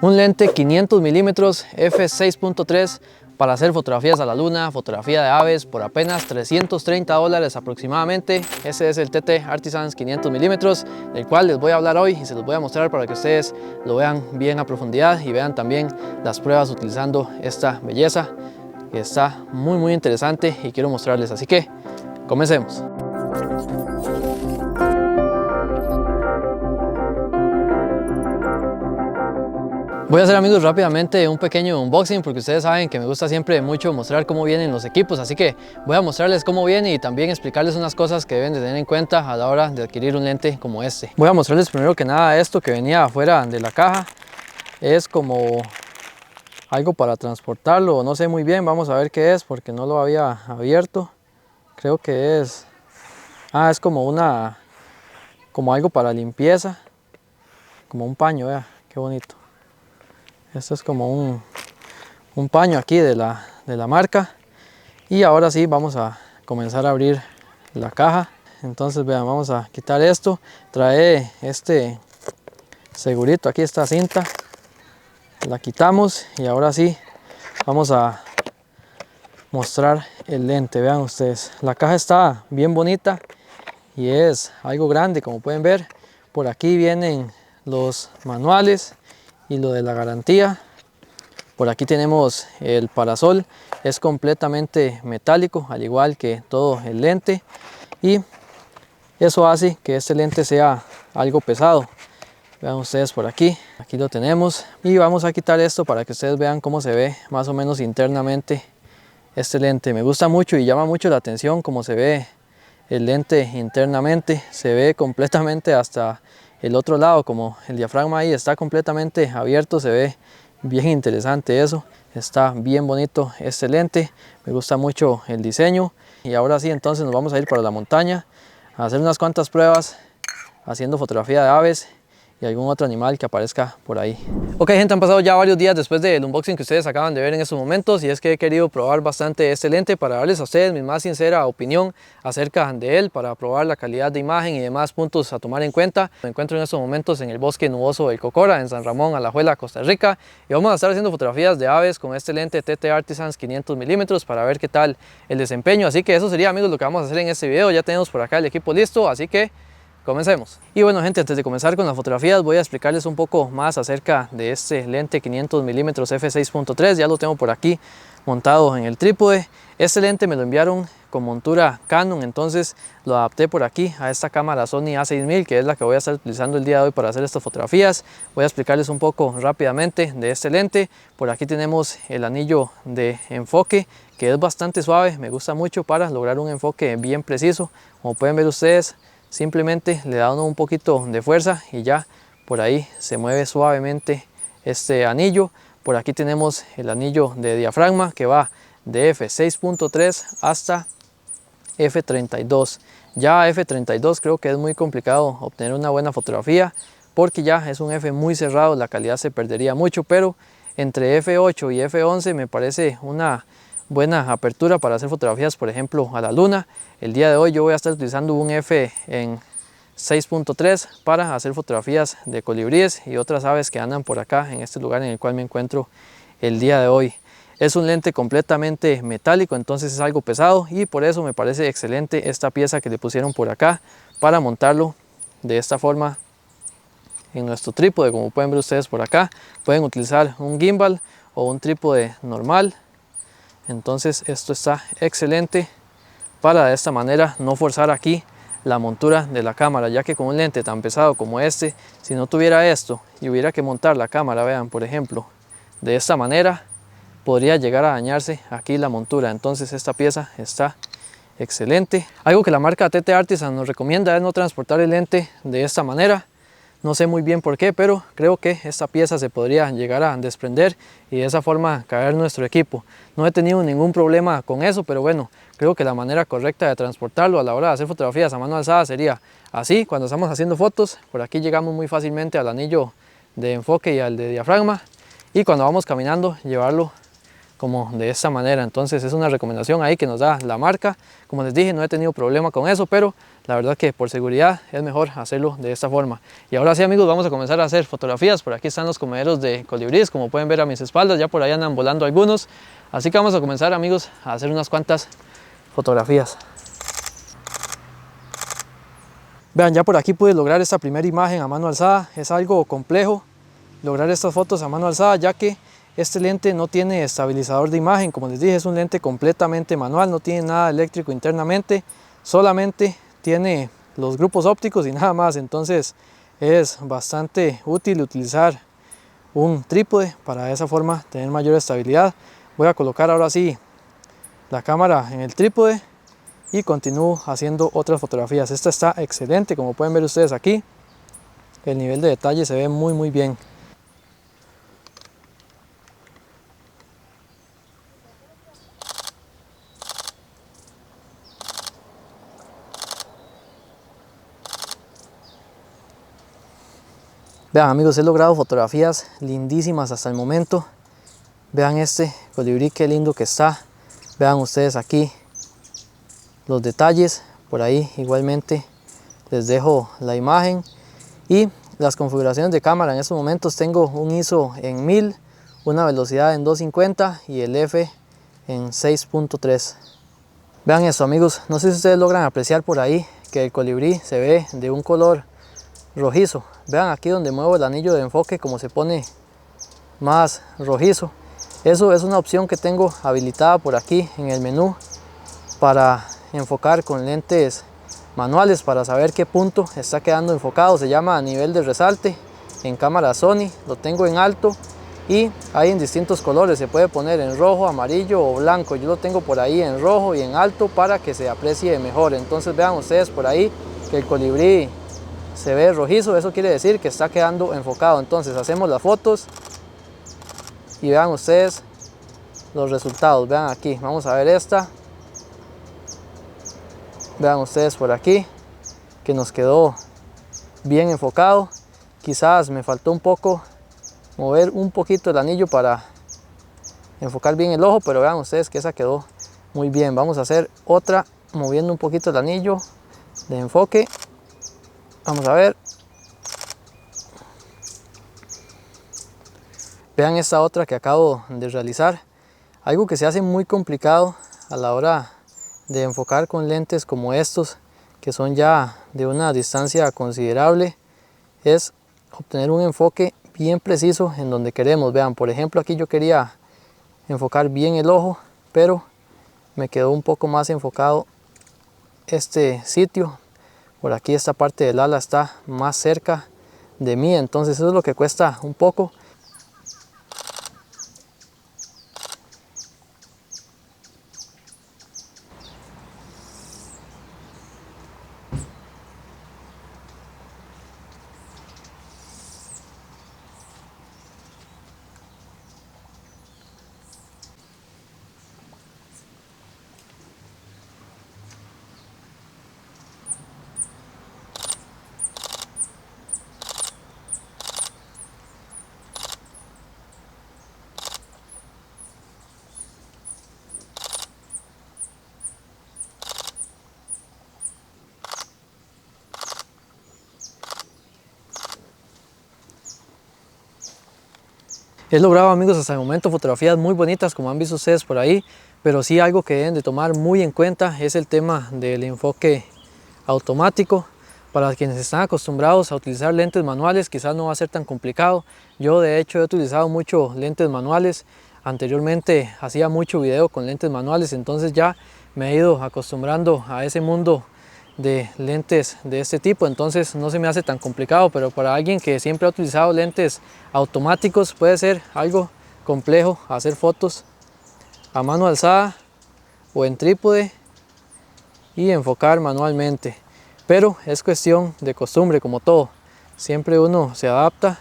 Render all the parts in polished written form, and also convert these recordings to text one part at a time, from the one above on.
Un lente 500 milímetros f6.3 para hacer fotografías a la luna, fotografía de aves por apenas $330 aproximadamente. Ese es el TT Artisans 500 milímetros, del cual les voy a hablar hoy y se los voy a mostrar para que ustedes lo vean bien a profundidad y vean también las pruebas utilizando esta belleza que está muy interesante y quiero mostrarles, así que comencemos. Voy a hacer, amigos, rápidamente un pequeño unboxing porque ustedes saben que me gusta siempre mucho mostrar cómo vienen los equipos, así que voy a mostrarles cómo viene y también explicarles unas cosas que deben de tener en cuenta a la hora de adquirir un lente como este. Voy a mostrarles primero que nada esto que venía afuera de la caja. Es como algo para transportarlo, no sé muy bien, vamos a ver qué es porque no lo había abierto. Creo que es es como algo para limpieza, como un paño, vea, qué bonito. Esto es como un paño aquí de la marca. Y ahora sí vamos a comenzar a abrir la caja. Entonces vean, vamos a quitar esto. Trae este segurito aquí, esta cinta. La quitamos y ahora sí vamos a mostrar el lente. Vean ustedes, la caja está bien bonita y es algo grande, como pueden ver. Por aquí vienen los manuales y lo de la garantía. Por aquí tenemos el parasol, es completamente metálico, al igual que todo el lente, y eso hace que este lente sea algo pesado. Vean ustedes por aquí, aquí lo tenemos, y vamos a quitar esto para que ustedes vean cómo se ve más o menos internamente este lente. Me gusta mucho y llama mucho la atención cómo se ve el lente internamente. Se ve completamente hasta el otro lado, como el diafragma ahí está completamente abierto, se ve bien interesante eso. Está bien bonito este lente, me gusta mucho el diseño. Y ahora sí, entonces nos vamos a ir para la montaña a hacer unas cuantas pruebas haciendo fotografía de aves y algún otro animal que aparezca por ahí. Ok, gente, han pasado ya varios días después del unboxing que ustedes acaban de ver en estos momentos, y es que he querido probar bastante este lente para darles a ustedes mi más sincera opinión acerca de él, para probar la calidad de imagen y demás puntos a tomar en cuenta. Me encuentro en estos momentos en el bosque nuboso del Cocora, en San Ramón, Alajuela, Costa Rica, y vamos a estar haciendo fotografías de aves con este lente TT Artisans 500 milímetros para ver qué tal el desempeño. Así que eso sería, amigos, lo que vamos a hacer en este video. Ya tenemos por acá el equipo listo, así que comencemos. Y bueno, gente, antes de comenzar con las fotografías voy a explicarles un poco más acerca de este lente 500 milímetros f6.3. Ya lo tengo por aquí montado en el trípode. Este lente me lo enviaron con montura Canon, entonces lo adapté por aquí a esta cámara Sony A6000, que es la que voy a estar utilizando el día de hoy para hacer estas fotografías. Voy a explicarles un poco rápidamente de este lente. Por aquí tenemos el anillo de enfoque, que es bastante suave, me gusta mucho para lograr un enfoque bien preciso. Como pueden ver ustedes, simplemente le da uno un poquito de fuerza y ya por ahí se mueve suavemente este anillo. Por aquí tenemos el anillo de diafragma que va de f6.3 hasta f32. Ya f32 creo que es muy complicado obtener una buena fotografía porque ya es un f muy cerrado, la calidad se perdería mucho, pero entre f8 y f11 me parece una buena apertura para hacer fotografías, por ejemplo, a la luna. El día de hoy yo voy a estar utilizando un f en 6.3 para hacer fotografías de colibríes y otras aves que andan por acá en este lugar en el cual me encuentro el día de hoy. Es un lente completamente metálico, entonces es algo pesado, y por eso me parece excelente esta pieza que le pusieron por acá para montarlo de esta forma en nuestro trípode. Como pueden ver ustedes por acá, pueden utilizar un gimbal o un trípode normal. Entonces esto está excelente para de esta manera no forzar aquí la montura de la cámara, ya que con un lente tan pesado como este, si no tuviera esto y hubiera que montar la cámara, vean, por ejemplo, de esta manera, podría llegar a dañarse aquí la montura. Entonces esta pieza está excelente. Algo que la marca TT Artisan nos recomienda es no transportar el lente de esta manera. No sé muy bien por qué, pero creo que esta pieza se podría llegar a desprender y de esa forma caer nuestro equipo. No he tenido ningún problema con eso, pero bueno, creo que la manera correcta de transportarlo a la hora de hacer fotografías a mano alzada sería así. Cuando estamos haciendo fotos, por aquí llegamos muy fácilmente al anillo de enfoque y al de diafragma, y cuando vamos caminando, llevarlo como de esta manera. Entonces es una recomendación ahí que nos da la marca. Como les dije, no he tenido problema con eso, pero la verdad que por seguridad es mejor hacerlo de esta forma. Y ahora sí, amigos, vamos a comenzar a hacer fotografías. Por aquí están los comederos de colibríes, como pueden ver a mis espaldas, ya por ahí andan volando algunos. Así que vamos a comenzar, amigos, a hacer unas cuantas fotografías. Vean, ya por aquí pude lograr esta primera imagen a mano alzada. Es algo complejo lograr estas fotos a mano alzada, ya que este lente no tiene estabilizador de imagen. Como les dije, es un lente completamente manual, no tiene nada eléctrico internamente, solamente tiene los grupos ópticos y nada más. Entonces es bastante útil utilizar un trípode para de esa forma tener mayor estabilidad. Voy a colocar ahora sí la cámara en el trípode y continúo haciendo otras fotografías. Esta está excelente, como pueden ver ustedes aquí, el nivel de detalle se ve muy bien. Vean, amigos, he logrado fotografías lindísimas hasta el momento. Vean este colibrí, qué lindo que está. Vean ustedes aquí los detalles. Por ahí igualmente les dejo la imagen. Y las configuraciones de cámara: en estos momentos tengo un ISO en 1000, una velocidad en 250 y el F en 6.3. Vean esto, amigos, no sé si ustedes logran apreciar por ahí que el colibrí se ve de un color rojizo. Vean aquí donde muevo el anillo de enfoque como se pone más rojizo. Eso es una opción que tengo habilitada por aquí en el menú para enfocar con lentes manuales, para saber qué punto está quedando enfocado. Se llama nivel de resalte. En cámara Sony lo tengo en alto y hay en distintos colores, se puede poner en rojo, amarillo o blanco. Yo lo tengo por ahí en rojo y en alto para que se aprecie mejor. Entonces vean ustedes por ahí que el colibrí se ve rojizo, eso quiere decir que está quedando enfocado. Entonces hacemos las fotos y vean ustedes los resultados. Vean aquí, vamos a ver esta. Vean ustedes por aquí que nos quedó bien enfocado. Quizás me faltó un poco mover un poquito el anillo para enfocar bien el ojo, pero vean ustedes que esa quedó muy bien. Vamos a hacer otra moviendo un poquito el anillo de enfoque. Vamos a ver. Vean esta otra que acabo de realizar. Algo que se hace muy complicado a la hora de enfocar con lentes como estos, que son ya de una distancia considerable, es obtener un enfoque bien preciso en donde queremos. Vean, por ejemplo, aquí yo quería enfocar bien el ojo, pero me quedó un poco más enfocado este sitio. Por aquí esta parte del ala está más cerca de mí, entonces eso es lo que cuesta un poco. He logrado, amigos, hasta el momento fotografías muy bonitas, como han visto ustedes por ahí, pero sí algo que deben de tomar muy en cuenta es el tema del enfoque automático. Para quienes están acostumbrados a utilizar lentes manuales, quizás no va a ser tan complicado. Yo de hecho he utilizado mucho lentes manuales. Anteriormente hacía mucho video con lentes manuales, entonces ya me he ido acostumbrando a ese mundo de lentes de este tipo, entonces no se me hace tan complicado. Pero para alguien que siempre ha utilizado lentes automáticos puede ser algo complejo hacer fotos a mano alzada o en trípode y enfocar manualmente, pero es cuestión de costumbre, como todo, siempre uno se adapta.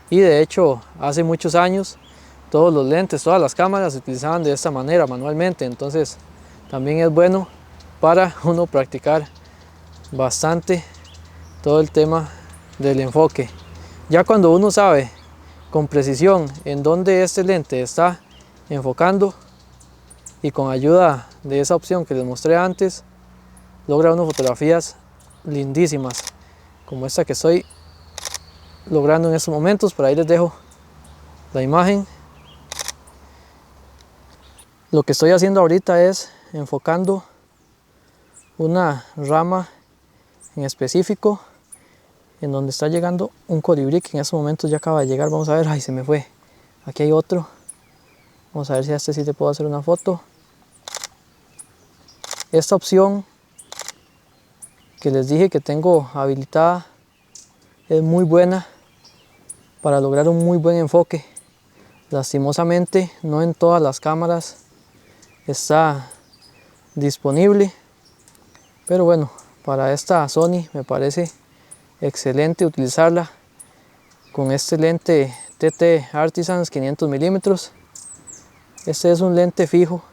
Y de hecho hace muchos años todos los lentes, todas las cámaras se utilizaban de esta manera manualmente, entonces también es bueno para uno practicar bastante todo el tema del enfoque. Ya cuando uno sabe con precisión en dónde este lente está enfocando y con ayuda de esa opción que les mostré antes logra unas fotografías lindísimas como esta que estoy logrando en estos momentos. Por ahí les dejo la imagen. Lo que estoy haciendo ahorita es enfocando una rama en específico en donde está llegando un colibrí que en estos momentos ya acaba de llegar. Vamos a ver, ay, se me fue, aquí hay otro. Vamos a ver si a este sí le puedo hacer una foto. Esta opción que les dije que tengo habilitada es muy buena para lograr un muy buen enfoque. Lastimosamente no en todas las cámaras está disponible, pero bueno, para esta Sony me parece excelente utilizarla con este lente TT Artisans 500 milímetros. Este es un lente fijo,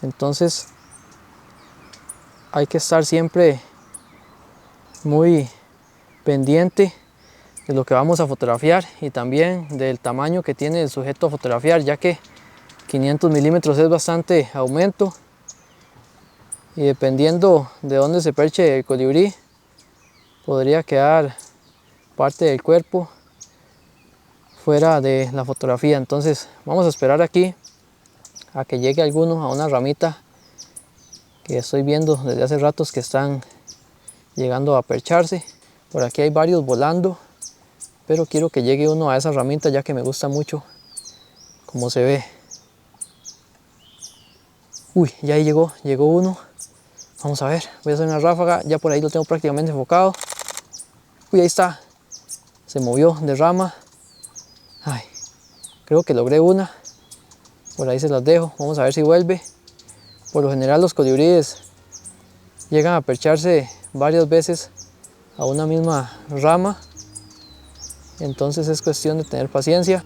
entonces hay que estar siempre muy pendiente de lo que vamos a fotografiar y también del tamaño que tiene el sujeto a fotografiar, ya que 500 milímetros es bastante aumento y dependiendo de dónde se perche el colibrí podría quedar parte del cuerpo fuera de la fotografía. Entonces vamos a esperar aquí a que llegue alguno, a una ramita que estoy viendo desde hace ratos que están llegando a percharse. Por aquí hay varios volando, pero quiero que llegue uno a esa ramita ya que me gusta mucho cómo se ve. Uy, ya ahí llegó uno. Vamos a ver, voy a hacer una ráfaga, ya por ahí lo tengo prácticamente enfocado. Uy, ahí está, se movió de rama. Ay, creo que logré una. Por ahí se las dejo, vamos a ver si vuelve. Por lo general los colibríes llegan a percharse varias veces a una misma rama, entonces es cuestión de tener paciencia.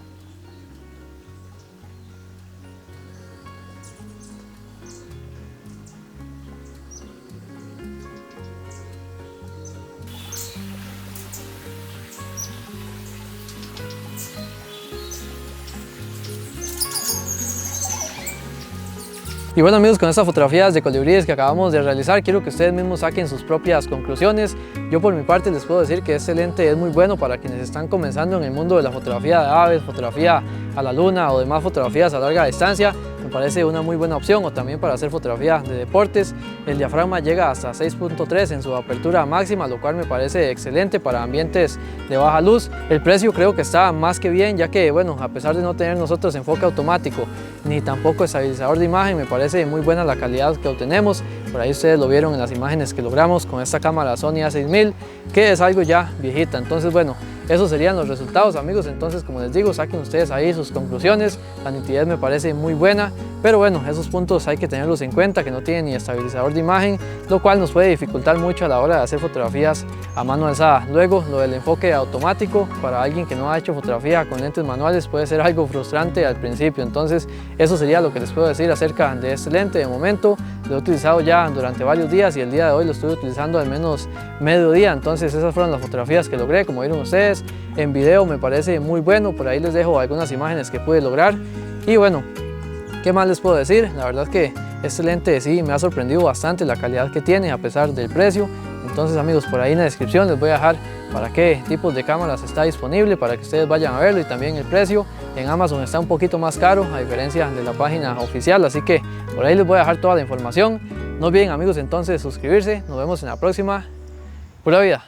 Y bueno amigos, con estas fotografías de colibríes que acabamos de realizar, quiero que ustedes mismos saquen sus propias conclusiones. Yo por mi parte les puedo decir que este lente es muy bueno para quienes están comenzando en el mundo de la fotografía de aves, fotografía a la luna o demás fotografías a larga distancia. Me parece una muy buena opción, o también para hacer fotografía de deportes. El diafragma llega hasta 6.3 en su apertura máxima, lo cual me parece excelente para ambientes de baja luz. El precio creo que está más que bien, ya que bueno, a pesar de no tener nosotros enfoque automático ni tampoco estabilizador de imagen, me parece muy buena la calidad que obtenemos. Por ahí ustedes lo vieron en las imágenes que logramos con esta cámara Sony A6000, que es algo ya viejita. Entonces bueno, esos serían los resultados amigos. Entonces como les digo, saquen ustedes ahí sus conclusiones. La nitidez me parece muy buena, pero bueno, esos puntos hay que tenerlos en cuenta, que no tiene ni estabilizador de imagen, lo cual nos puede dificultar mucho a la hora de hacer fotografías a mano alzada. Luego lo del enfoque automático, para alguien que no ha hecho fotografía con lentes manuales puede ser algo frustrante al principio. Entonces eso sería lo que les puedo decir acerca de este lente. De momento lo he utilizado ya durante varios días y el día de hoy lo estuve utilizando al menos medio día. Entonces esas fueron las fotografías que logré, como vieron ustedes en video. Me parece muy bueno, por ahí les dejo algunas imágenes que pude lograr. Y bueno, ¿qué más les puedo decir? La verdad es que este lente sí me ha sorprendido bastante la calidad que tiene a pesar del precio. Entonces amigos, por ahí en la descripción les voy a dejar para qué tipos de cámaras está disponible, para que ustedes vayan a verlo, y también el precio. En Amazon está un poquito más caro a diferencia de la página oficial, así que por ahí les voy a dejar toda la información. No olviden amigos entonces suscribirse. Nos vemos en la próxima. Pura vida.